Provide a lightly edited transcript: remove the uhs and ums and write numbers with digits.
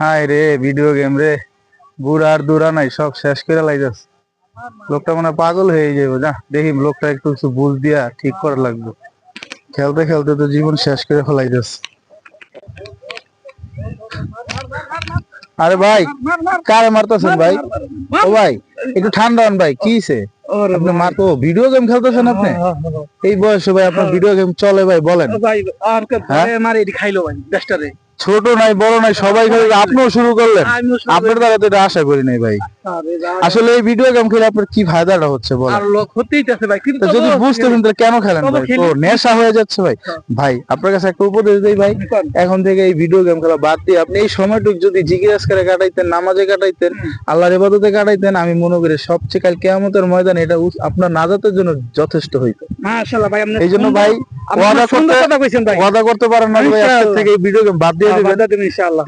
High রে video game রে, বুড়া আর দুরা নাই, সব শেষ করে লাইজাস। লোকটা মানে পাগল হয়ে যাবে না, দেখি লোকটা একটু কিছু বুঝ দিয়া ঠিক করা লাগবে। খেলতে খেলতে তো জীবন শেষ করে ফেলাইজাস। আরে ভাই কারে মারতেছেন ভাই? ও ভাই একটু ঠান্ডা হন ভাই, কি হইছে? আপনি মারতো ভিডিও গেম খেলতেছেন আপনি? এই বয়সে ভাই আপনার ভিডিও গেম চলে ভাই? বলেন ভাই আর কে ধরে মারে এটি খাইলো ভাই দেশটারে। ছোট নাই বড় নাই সবাই খেলে, আপনিও শুরু করলেন। আপনার দ্বারা তো এটা আশা করি নাই ভাই। আসলে এই ভিডিও গেম খেলে আপনার কি ফায়দাটা হচ্ছে বলেন? আর লোক হতেই যাচ্ছে ভাই, কিন্তু যদি বুঝতেছেন তাহলে কেন খেলেন ভাই? তো নেশা হয়ে যাচ্ছে ভাই। ভাই আপনার কাছে একটা উপদেশ দেই ভাই, এখন থেকে এই ভিডিও গেম খেলা বাদ দিয়ে আপনি এই সময়টুকু যদি জিজ্ঞাসা করে কাটাইতেন, নামাজে কাটাইতেন, আল্লাহর ইবাদতে কাটাইতেন, আমি মনে করি সবচেয়ে কাল কিয়ামতের ময়দানে এটা আপনার নাজাতের জন্য যথেষ্ট হইতো। মাশাআল্লাহ ভাই, আপনি এই জন্য ভাই ওয়াদা করতে পারেন না ভাই, আজকে থেকে এই ভিডিও গেম বাদ দিয়ে দিবেন ইনশাআল্লাহ।